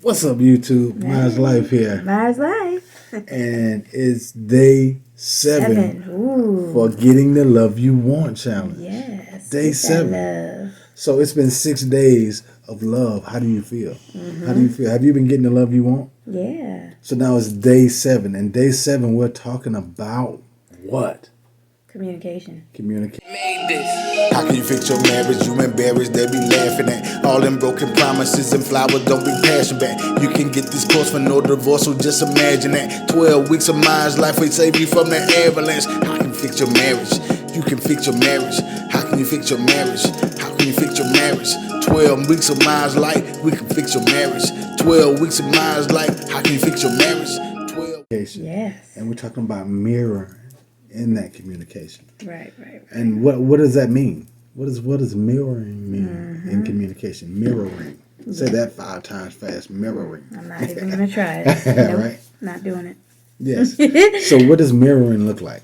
What's up, YouTube? Mine's Life here. Mine's Life. And it's day 7 Ooh. for Getting the Love You Want challenge. Yes. Day 7. Love. So it's been 6 days of love. How do you feel? How do you feel? Have you been getting the love you want? Yeah. So now it's day 7. And day 7, we're talking about what? Communication. Made this. How can you fix your marriage? You embarrassed, they be laughing at all them broken promises and flowers. Don't be passion back. You can get this course for no divorce, so just imagine that. 12 weeks of Mine's Life will save you from the avalanche. How can you fix your marriage? You can fix your marriage. How can you fix your marriage? How can you fix your marriage? 12 weeks of Mine's Life, we can fix your marriage. 12 weeks of Mine's Life, how can you fix your marriage? 12. Yes. And we're talking about mirror in that communication. Right. And what does that mean? What does mirroring mean in communication? Mirroring. Say that 5 times fast. Mirroring. I'm not even going to try it. Nope, right? Not doing it. Yes. So what does mirroring look like?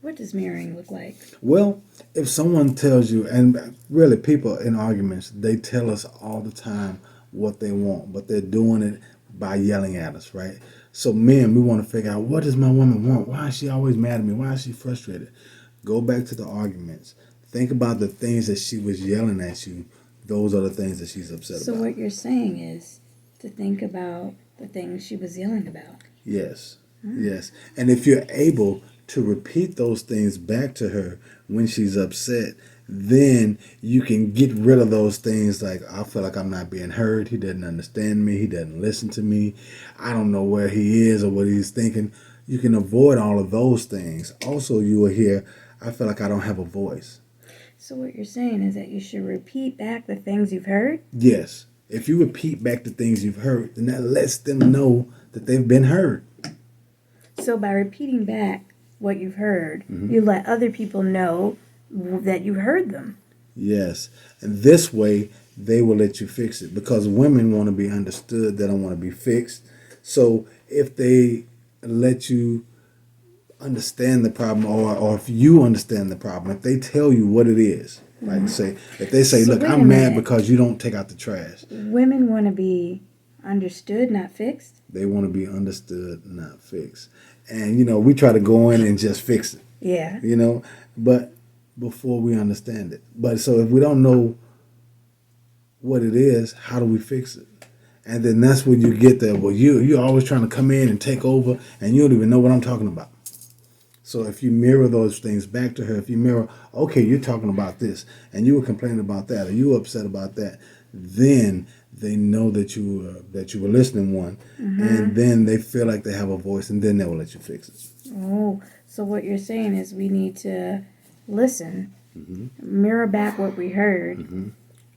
What does mirroring look like? Well, if someone tells you, and really people in arguments, they tell us all the time what they want, but they're doing it by yelling at us, right? So men, we want to figure out, what does my woman want? Why is she always mad at me? Why is she frustrated? Go back to the arguments. Think about the things that she was yelling at you. Those are the things that she's upset about. So what you're saying is to think about the things she was yelling about. Yes. Yes. And if you're able to repeat those things back to her when she's upset, then you can get rid of those things like, I feel like I'm not being heard. He doesn't understand me. He doesn't listen to me. I don't know where he is or what he's thinking. You can avoid all of those things. Also, you will hear, I feel like I don't have a voice. So what you're saying is that you should repeat back the things you've heard? Yes. If you repeat back the things you've heard, then that lets them know that they've been heard. So by repeating back what you've heard, you let other people know that you heard them. Yes. And this way, they will let you fix it, because women want to be understood. They don't want to be fixed. So if they let you understand the problem, or if you understand the problem, if they tell you what it is, like say, if they say, look, I'm mad because you don't take out the trash. Women want to be understood, not fixed. They want to be understood, not fixed. And, we try to go in and just fix it. Yeah. But before we understand it. But so if we don't know what it is, how do we fix it? And then that's when you get there. Well, you're always trying to come in and take over, and you don't even know what I'm talking about. So if you mirror those things back to her, if you mirror, okay, you're talking about this, and you were complaining about that, or you were upset about that, then they know that you were listening, one, and then they feel like they have a voice, and then they will let you fix it. Oh, so what you're saying is we need to listen, mirror back what we heard,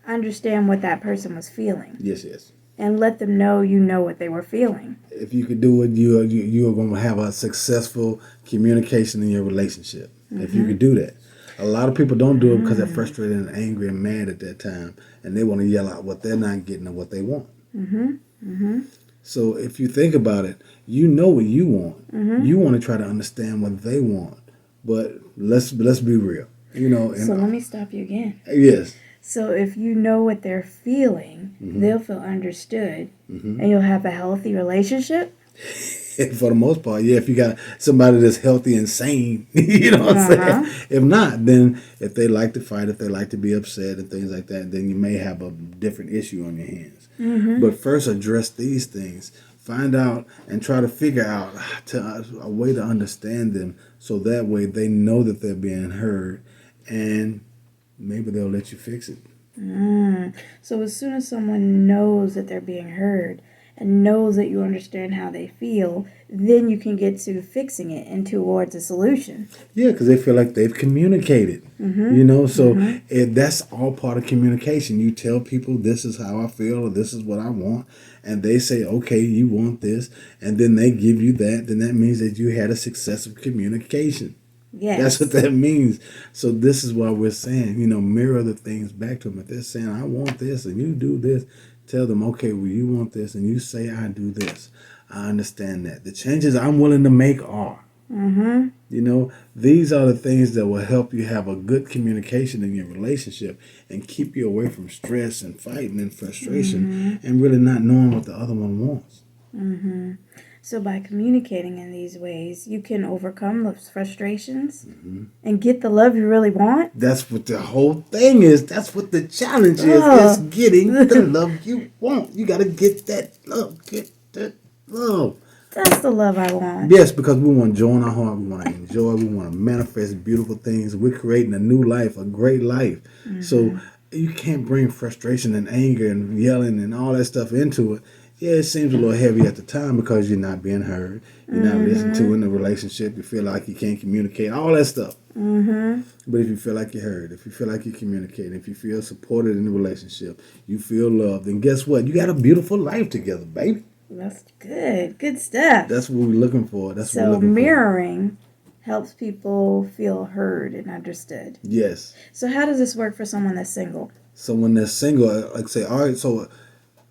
understand what that person was feeling. Yes. And let them know you know what they were feeling. If you could do it, you are going to have a successful communication in your relationship. If you could do that. A lot of people don't do it because they're frustrated and angry and mad at that time, and they want to yell out what they're not getting or what they want. So if you think about it, you know what you want. You want to try to understand what they want, but let's be real. So let me stop you again. Yes. So if you know what they're feeling, they'll feel understood, and you'll have a healthy relationship. For the most part, yeah. If you got somebody that's healthy and sane, you know what I'm saying? If not, then if they like to fight, if they like to be upset and things like that, then you may have a different issue on your hands. But first, address these things. Find out and try to figure out a way to understand them, so that way they know that they're being heard, and maybe they'll let you fix it. So as soon as someone knows that they're being heard and knows that you understand how they feel, then you can get to fixing it and towards a solution. Yeah, because they feel like they've communicated. So that's all part of communication. You tell people, this is how I feel, or this is what I want, and they say, okay, you want this, and then they give you that, then that means that you had a successful communication. Yes. That's what that means. So this is why we're saying, mirror the things back to them. If they're saying, I want this, and you do this, tell them, okay, well, you want this, and you say, I do this. I understand that. The changes I'm willing to make are. Mm-hmm. You know, these are the things that will help you have a good communication in your relationship and keep you away from stress and fighting and frustration and really not knowing what the other one wants. Mm-hmm. So by communicating in these ways, you can overcome those frustrations and get the love you really want. That's what the whole thing is. That's what the challenge is. Oh. It's getting the love you want. You got to get that love. Get that love. That's the love I want. Yes, because we want joy in our heart. We want to enjoy. We want to manifest beautiful things. We're creating a new life, a great life. So you can't bring frustration and anger and yelling and all that stuff into it. Yeah, it seems a little heavy at the time because you're not being heard. You're not listened to in the relationship. You feel like you can't communicate. All that stuff. But if you feel like you're heard, if you feel like you're communicating, if you feel supported in the relationship, you feel loved, then guess what? You got a beautiful life together, baby. That's good. Good stuff. That's what we're looking for. That's what we're So looking mirroring helps people feel heard and understood. for. Yes. So how does this work for someone that's single? So when they're single, like say, all right, so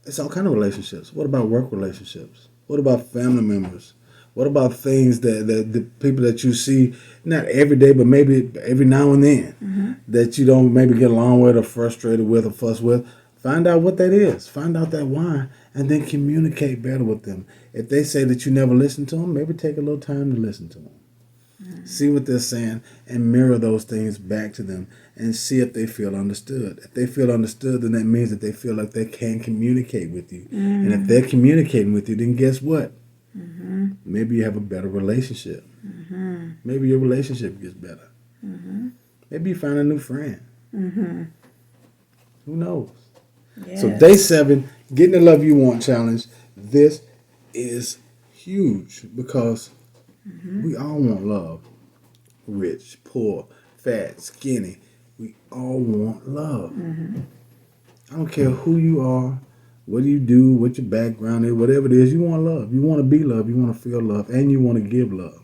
it's all kind of relationships. What about work relationships? What about family members? What about things that the people that you see, not every day, but maybe every now and then, that you don't maybe get along with or frustrated with or fuss with? Find out what that is. Find out that why, and then communicate better with them. If they say that you never listen to them, maybe take a little time to listen to them. See what they're saying and mirror those things back to them and see if they feel understood. If they feel understood, then that means that they feel like they can communicate with you. And if they're communicating with you, then guess what? Maybe you have a better relationship. Maybe your relationship gets better. Maybe you find a new friend. Who knows? Yes. So day 7, getting the love you want challenge. This is huge because we all want love. Rich, poor, fat, skinny. We all want love. I don't care who you are, what you do, what your background is, whatever it is, you want love. You want to be loved. You want to feel love, and you want to give love.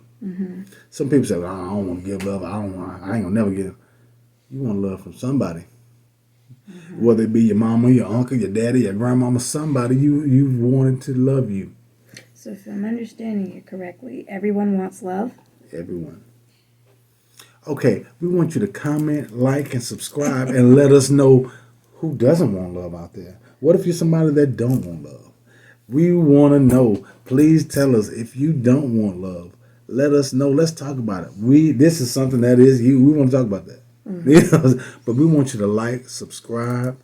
Some people say, well, I don't want to give love. I ain't gonna never give. You want love from somebody. Whether it be your mama, your uncle, your daddy, your grandmama, somebody you wanted to love you. So if I'm understanding you correctly, everyone wants love? Everyone. Okay, we want you to comment, like, and subscribe, and let us know who doesn't want love out there. What if you're somebody that don't want love? We want to know. Please tell us if you don't want love. Let us know. Let's talk about it. This is something that is you. We want to talk about that. You know, but we want you to like, subscribe,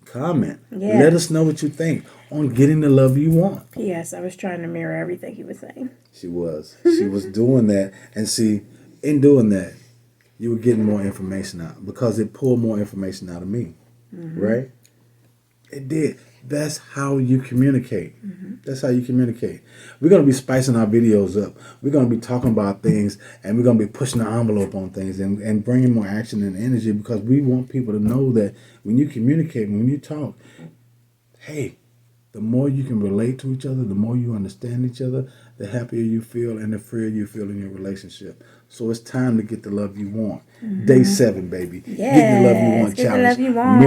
comment. Yeah. Let us know what you think on getting the love you want. Yes, I was trying to mirror everything he was saying. She was. She was doing that. And see, in doing that, you were getting more information out because it pulled more information out of me. Right? It did. That's how you communicate. That's how you communicate. We're going to be spicing our videos up. We're going to be talking about things, and we're going to be pushing the envelope on things and bringing more action and energy because we want people to know that when you communicate, when you talk, hey, the more you can relate to each other, the more you understand each other, the happier you feel and the freer you feel in your relationship. So it's time to get the love you want. Day 7, baby. Yes, Getting the love you want get the challenge. love you want.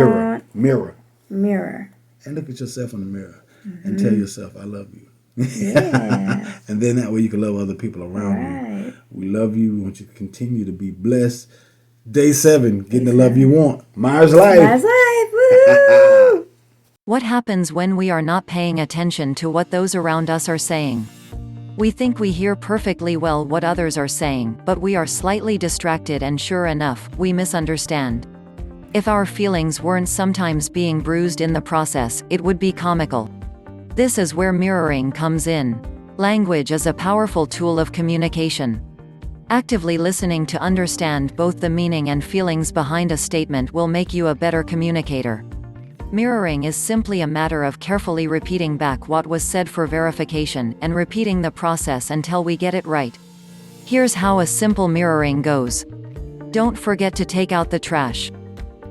Mirror. Mirror. And look at yourself in the mirror and tell yourself, I love you. Yeah. And then that way you can love other people around Right. you. We love you. We want you to continue to be blessed. Day 7, getting the love you want. Myers Life. That's life. Woo! What happens when we are not paying attention to what those around us are saying? We think we hear perfectly well what others are saying, but we are slightly distracted and sure enough, we misunderstand. If our feelings weren't sometimes being bruised in the process, it would be comical. This is where mirroring comes in. Language is a powerful tool of communication. Actively listening to understand both the meaning and feelings behind a statement will make you a better communicator. Mirroring is simply a matter of carefully repeating back what was said for verification and repeating the process until we get it right. Here's how a simple mirroring goes. Don't forget to take out the trash.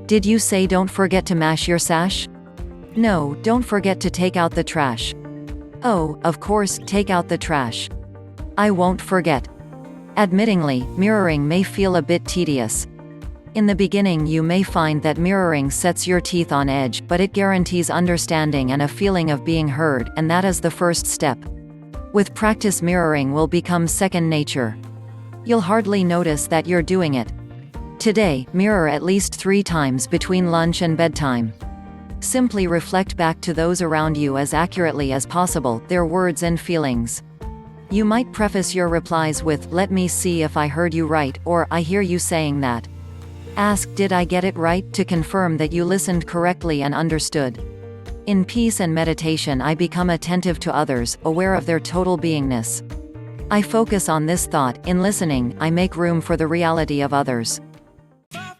Did you say don't forget to mash your sash? No, don't forget to take out the trash. Oh, of course, take out the trash. I won't forget. Admittingly, mirroring may feel a bit tedious. In the beginning you may find that mirroring sets your teeth on edge, but it guarantees understanding and a feeling of being heard, and that is the first step. With practice, mirroring will become second nature. You'll hardly notice that you're doing it. Today, mirror at least 3 times between lunch and bedtime. Simply reflect back to those around you as accurately as possible, their words and feelings. You might preface your replies with, "Let me see if I heard you right," or "I hear you saying that." Ask, "Did I get it right?" to confirm that you listened correctly and understood. In peace and meditation, I become attentive to others, aware of their total beingness. I focus on this thought: in listening, I make room for the reality of others.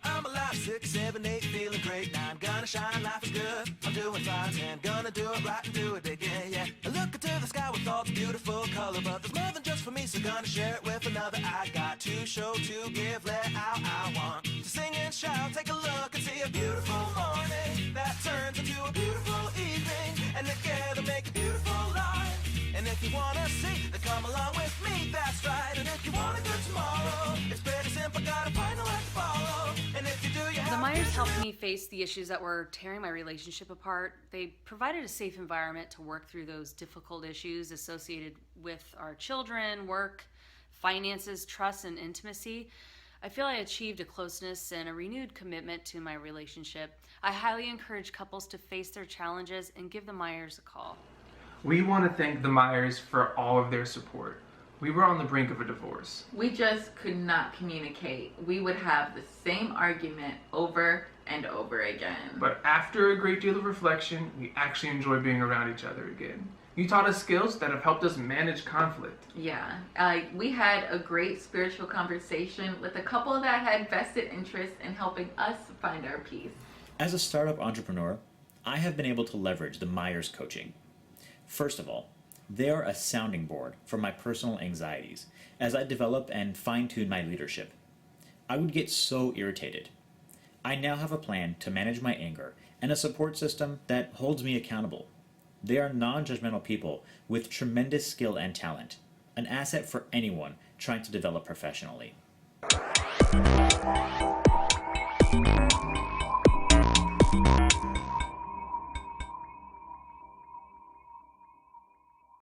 I'm alive, 6, 7, 8, feeling great. 9, gonna shine, life is good. I'm doing fine, 10, gonna do it right and do it again, yeah. I look into the sky with all the beautiful color, but there's more than just for me, so gonna share it with another. I got to show, to give, let out. I want to sing and shout, take a look and see a beautiful morning that turns into a beautiful evening, and together make a beautiful life. And if you wanna see, then come along with me, that's right. And if you want a good tomorrow, it's pretty simple, gotta find a way to follow. And if you do, you have The Myers helped me face the issues that were tearing my relationship apart. They provided a safe environment to work through those difficult issues associated with our children, work, finances, trust, and intimacy. I feel I achieved a closeness and a renewed commitment to my relationship. I highly encourage couples to face their challenges and give the Myers a call. We want to thank the Myers for all of their support. We were on the brink of a divorce. We just could not communicate. We would have the same argument over and over again. But after a great deal of reflection, we actually enjoy being around each other again. You taught us skills that have helped us manage conflict. Yeah, we had a great spiritual conversation with a couple that had vested interest in helping us find our peace. As a startup entrepreneur, I have been able to leverage the Myers coaching. First of all, they are a sounding board for my personal anxieties as I develop and fine-tune my leadership. I would get so irritated. I now have a plan to manage my anger and a support system that holds me accountable. They are non-judgmental people with tremendous skill and talent, an asset for anyone trying to develop professionally.